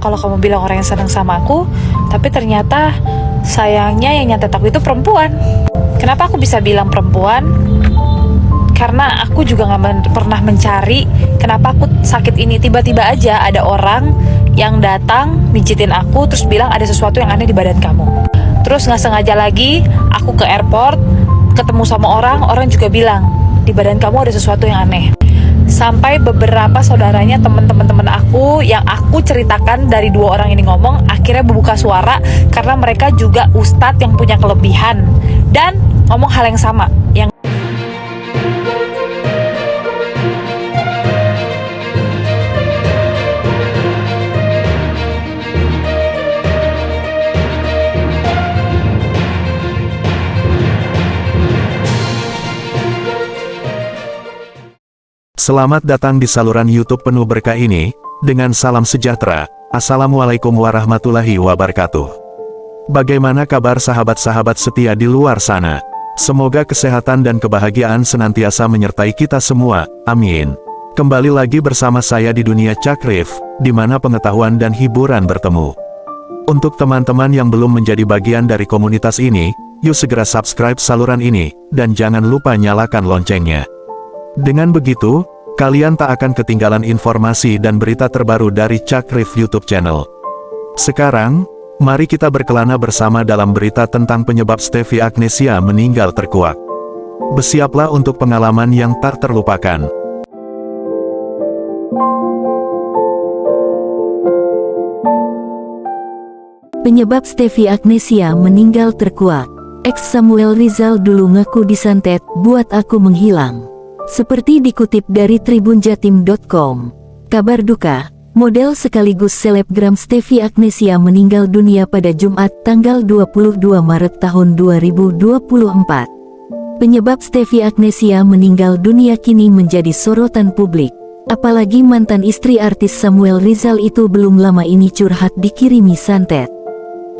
kalau kamu bilang orang yang senang sama aku, tapi ternyata sayangnya yang nyantet aku itu perempuan. Kenapa aku bisa bilang perempuan? Karena aku juga gak pernah mencari kenapa aku sakit ini. Tiba-tiba aja ada orang yang datang mijitin aku, terus bilang ada sesuatu yang aneh di badan kamu. Terus gak sengaja lagi aku ke airport, ketemu sama orang juga bilang di badan kamu ada sesuatu yang aneh. Sampai beberapa saudaranya, teman-teman aku yang aku ceritakan dari dua orang ini ngomong, akhirnya membuka suara karena mereka juga ustadz yang punya kelebihan dan ngomong hal yang sama. Selamat datang di saluran YouTube penuh berkah ini, dengan salam sejahtera. Assalamualaikum warahmatullahi wabarakatuh. Bagaimana kabar sahabat-sahabat setia di luar sana? Semoga kesehatan dan kebahagiaan senantiasa menyertai kita semua, amin. Kembali lagi bersama saya di dunia Cakrif, di mana pengetahuan dan hiburan bertemu. Untuk teman-teman yang belum menjadi bagian dari komunitas ini, yuk segera subscribe saluran ini, dan jangan lupa nyalakan loncengnya. Dengan begitu, kalian tak akan ketinggalan informasi dan berita terbaru dari Cakrif YouTube channel. Sekarang, mari kita berkelana bersama dalam berita tentang penyebab Stevie Agnesia meninggal terkuak. Bersiaplah untuk pengalaman yang tak terlupakan. Penyebab Stevie Agnesia meninggal terkuak. Ex Samuel Rizal dulu ngaku disantet, buat aku menghilang. Seperti dikutip dari tribunjatim.com, kabar duka, model sekaligus selebgram Stevie Agnesia meninggal dunia pada Jumat tanggal 22 Maret tahun 2024. Penyebab Stevie Agnesia meninggal dunia kini menjadi sorotan publik. Apalagi mantan istri artis Samuel Rizal itu belum lama ini curhat dikirimi santet.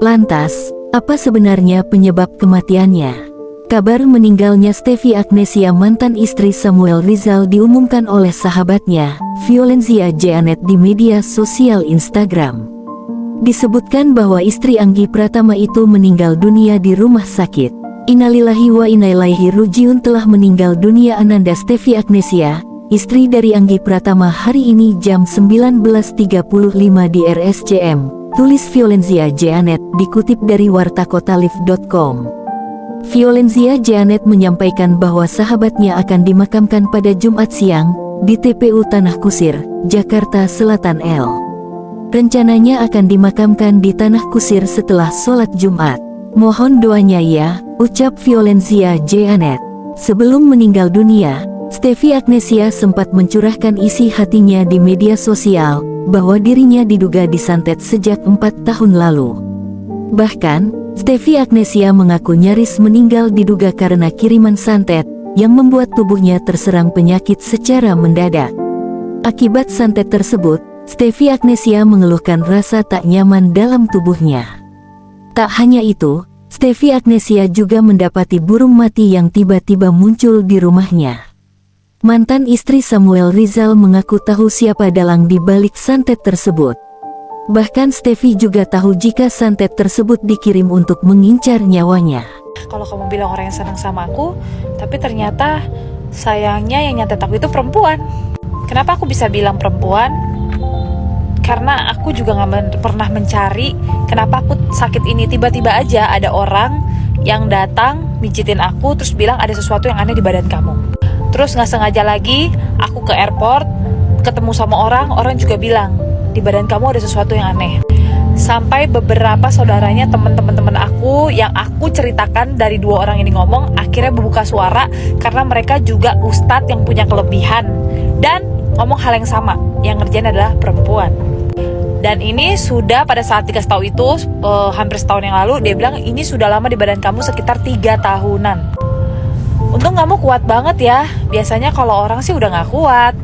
Lantas, apa sebenarnya penyebab kematiannya? Kabar meninggalnya Stevie Agnesia mantan istri Samuel Rizal diumumkan oleh sahabatnya, Violenzia Jeanet di media sosial Instagram. Disebutkan bahwa istri Anggi Pratama itu meninggal dunia di rumah sakit. Innalillahi wa inna ilaihi rajiun. Telah meninggal dunia Ananda Stevie Agnesia, istri dari Anggi Pratama hari ini jam 19.35 di RSCM, tulis Violenzia Jeanet, dikutip dari wartakotalif.com. Violenzia Jeanet menyampaikan bahwa sahabatnya akan dimakamkan pada Jumat siang, di TPU Tanah Kusir, Jakarta Selatan L. Rencananya akan dimakamkan di Tanah Kusir setelah sholat Jumat. Mohon doanya ya, ucap Violenzia Jeanet. Sebelum meninggal dunia, Stevie Agnesia sempat mencurahkan isi hatinya di media sosial, bahwa dirinya diduga disantet sejak 4 tahun lalu. Bahkan, Stevie Agnesia mengaku nyaris meninggal diduga karena kiriman santet, yang membuat tubuhnya terserang penyakit secara mendadak. Akibat santet tersebut, Stevie Agnesia mengeluhkan rasa tak nyaman dalam tubuhnya. Tak hanya itu, Stevie Agnesia juga mendapati burung mati yang tiba-tiba muncul di rumahnya. Mantan istri Samuel Rizal mengaku tahu siapa dalang di balik santet tersebut. Bahkan Stevie juga tahu jika santet tersebut dikirim untuk mengincar nyawanya. Kalau kamu bilang orang yang senang sama aku, tapi ternyata sayangnya yang nyantet aku itu perempuan. Kenapa aku bisa bilang perempuan? Karena aku juga gak pernah mencari kenapa aku sakit ini. Tiba-tiba aja ada orang yang datang mijitin aku, terus bilang ada sesuatu yang aneh di badan kamu. Terus gak sengaja lagi aku ke airport, ketemu sama orang juga bilang di badan kamu ada sesuatu yang aneh. Sampai beberapa saudaranya, teman-teman aku yang aku ceritakan dari dua orang ini ngomong, akhirnya membuka suara karena mereka juga ustadz yang punya kelebihan dan ngomong hal yang sama, yang ngerjain adalah perempuan. Dan ini sudah pada saat dikasih tahu itu hampir setahun yang lalu, dia bilang ini sudah lama di badan kamu sekitar 3 tahunan. Untung kamu kuat banget ya, biasanya kalau orang sih udah gak kuat.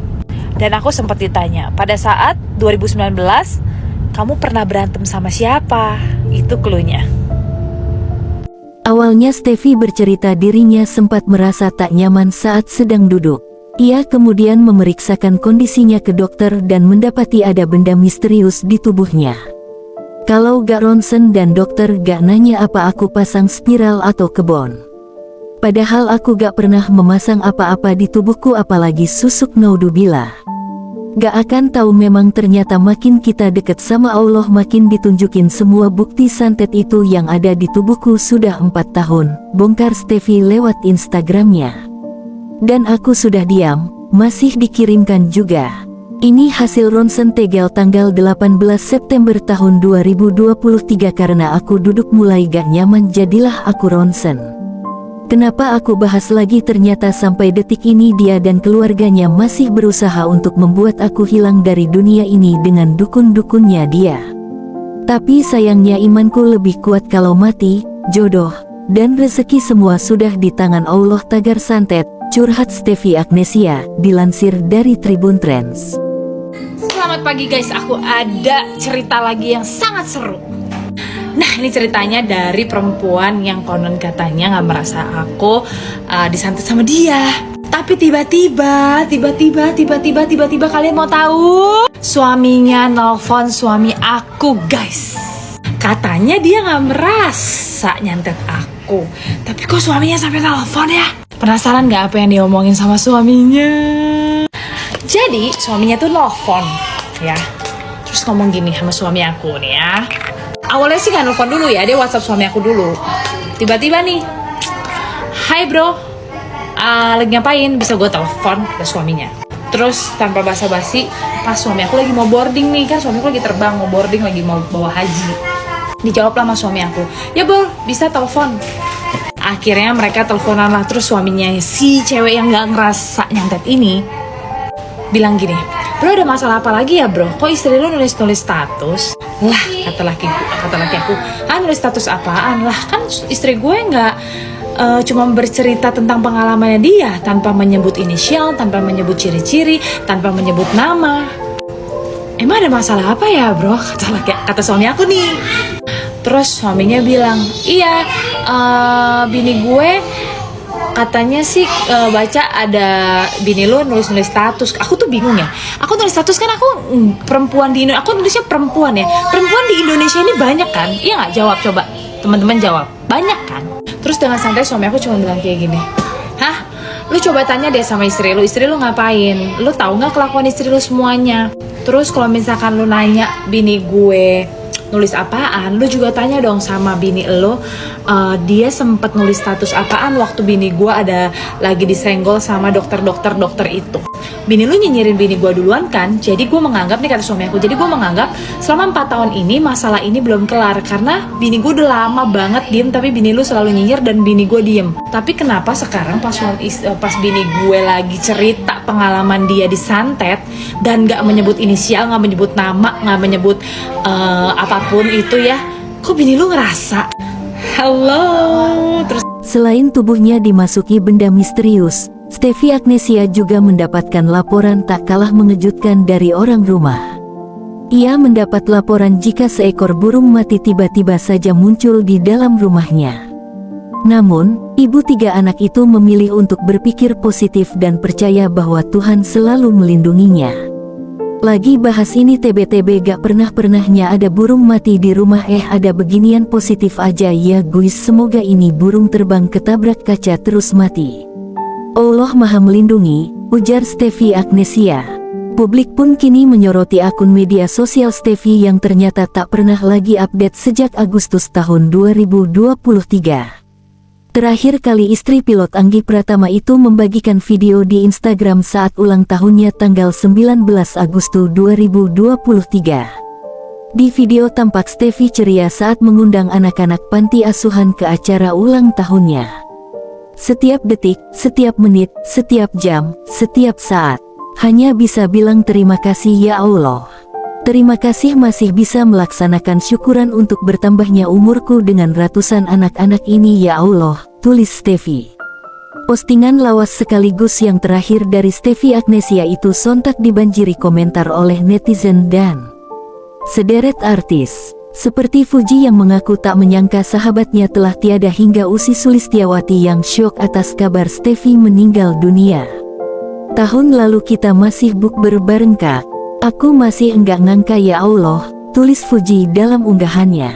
Dan aku sempat ditanya, pada saat 2019, kamu pernah berantem sama siapa? Itu cluenya. Awalnya Stevie bercerita dirinya sempat merasa tak nyaman saat sedang duduk. Ia kemudian memeriksakan kondisinya ke dokter dan mendapati ada benda misterius di tubuhnya. Kalau gak ronsen dan dokter gak nanya apa aku pasang spiral atau kebon. Padahal aku gak pernah memasang apa-apa di tubuhku apalagi susuk naudzubillah. Gak akan tahu memang ternyata makin kita deket sama Allah makin ditunjukin semua bukti santet itu yang ada di tubuhku sudah 4 tahun, bongkar Steffi lewat Instagramnya. Dan aku sudah diam, masih dikirimkan juga. Ini hasil ronsen tegel tanggal 18 September tahun 2023 karena aku duduk mulai gak nyaman jadilah aku ronsen. Kenapa aku bahas lagi ternyata sampai detik ini dia dan keluarganya masih berusaha untuk membuat aku hilang dari dunia ini dengan dukun-dukunnya dia. Tapi sayangnya imanku lebih kuat kalau mati, jodoh, dan rezeki semua sudah di tangan Allah. Tagar santet, curhat Steffi Agnesia, dilansir dari Tribun Trends. Selamat pagi guys, aku ada cerita lagi yang sangat seru. Nah, ini ceritanya dari perempuan yang konon katanya gak merasa aku disantet sama dia. Tapi tiba-tiba kalian mau tahu? Suaminya nelfon suami aku guys. Katanya dia gak merasa nyantet aku. Tapi kok suaminya sampai nelfon ya? Penasaran gak apa yang dia omongin sama suaminya? Jadi suaminya tuh nelfon ya. Terus ngomong gini sama suami aku nih ya. Awalnya sih gak nelfon dulu ya, dia WhatsApp suami aku dulu. Tiba-tiba nih, hai bro, lagi ngapain? Bisa gue telepon ke suaminya. Terus tanpa basa-basi, pas suami aku lagi mau boarding nih, kan suami aku lagi terbang, mau boarding, lagi mau bawa haji. Dijawab lah sama suami aku, ya bro, bisa telepon. Akhirnya mereka teleponan lah, terus suaminya si cewek yang gak ngerasa nyantet ini bilang gini, bro ada masalah apa lagi ya bro? Kok istri lu nulis-nulis status? Lah kata laki aku, nulis status apaan? Lah kan istri gue nggak cuma bercerita tentang pengalamannya dia tanpa menyebut inisial, tanpa menyebut ciri-ciri, tanpa menyebut nama. Emang ada masalah apa ya bro? Kata suami aku nih. Terus suaminya bilang, iya bini gue katanya sih baca ada bini lu nulis-nulis status. Aku tuh bingung ya. Aku nulis status kan aku perempuan di Indonesia. Aku nulisnya perempuan ya. Perempuan di Indonesia ini banyak kan? Iya nggak? Jawab coba. Teman-teman jawab. Banyak kan? Terus dengan santai suami aku cuma bilang kayak gini. Hah? Lu coba tanya deh sama istri lu ngapain? Lu tahu nggak kelakuan istri lu semuanya? Terus kalau misalkan lu nanya bini gue nulis apaan, lu juga tanya dong sama bini lo, dia sempet nulis status apaan waktu bini gue ada lagi disenggol sama dokter itu. Bini lu nyinyirin bini gue duluan kan, jadi gue menganggap, nih kata suami aku, jadi gue menganggap selama 4 tahun ini masalah ini belum kelar karena bini gue udah lama banget diem, tapi bini lu selalu nyinyir dan bini gue diem. Tapi kenapa sekarang pas bini gue lagi cerita pengalaman dia disantet dan gak menyebut inisial, gak menyebut nama, gak menyebut apapun itu ya, kok bini lu ngerasa? Halo. Terus Selain tubuhnya dimasuki benda misterius, Steffi Agnesia juga mendapatkan laporan tak kalah mengejutkan dari orang rumah. Ia mendapat laporan jika seekor burung mati tiba-tiba saja muncul di dalam rumahnya. Namun, ibu 3 anak itu memilih untuk berpikir positif dan percaya bahwa Tuhan selalu melindunginya. Lagi bahas ini TBTB gak pernah-pernahnya ada burung mati di rumah, ada beginian positif aja ya guys. Semoga ini burung terbang ketabrak kaca terus mati. Allah Maha Melindungi, ujar Steffi Agnesia. Publik pun kini menyoroti akun media sosial Steffi yang ternyata tak pernah lagi update sejak Agustus tahun 2023. Terakhir kali istri pilot Anggi Pratama itu membagikan video di Instagram saat ulang tahunnya tanggal 19 Agustus 2023. Di video tampak Steffi ceria saat mengundang anak-anak panti asuhan ke acara ulang tahunnya. Setiap detik, setiap menit, setiap jam, setiap saat, hanya bisa bilang terima kasih ya Allah. Terima kasih masih bisa melaksanakan syukuran untuk bertambahnya umurku dengan ratusan anak-anak ini ya Allah, tulis Steffi. Postingan lawas sekaligus yang terakhir dari Steffi Agnesia itu sontak dibanjiri komentar oleh netizen dan sederet artis. Seperti Fuji yang mengaku tak menyangka sahabatnya telah tiada hingga Usi Sulistiawati yang syok atas kabar Steffi meninggal dunia. Tahun lalu kita masih bukber bareng kak. Aku masih enggak ngangka ya Allah, tulis Fuji dalam unggahannya.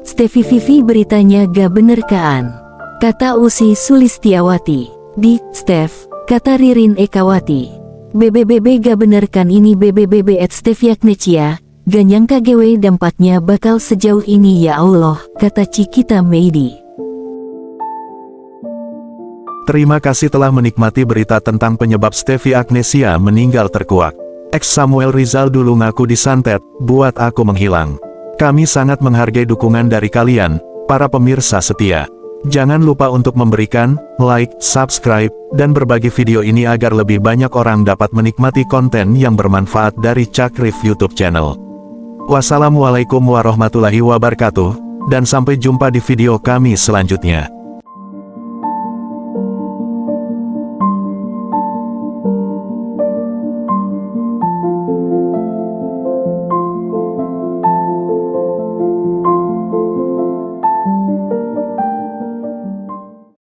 Steffi Vivi beritanya gak bener kaan, kata Usi Sulistiawati. Di, Steph, kata Ririn Ekawati. BBBB gak bener kan ini BBBB at Steffi Agnesia, gak nyangka GW dampaknya bakal sejauh ini ya Allah, kata Cikita Meidi. Terima kasih telah menikmati berita tentang penyebab Steffi Agnesia meninggal terkuak. Ex Samuel Rizal dulu ngaku disantet, buat aku menghilang. Kami sangat menghargai dukungan dari kalian, para pemirsa setia. Jangan lupa untuk memberikan like, subscribe, dan berbagi video ini agar lebih banyak orang dapat menikmati konten yang bermanfaat dari Cakrif YouTube channel. Wassalamualaikum warahmatullahi wabarakatuh, dan sampai jumpa di video kami selanjutnya.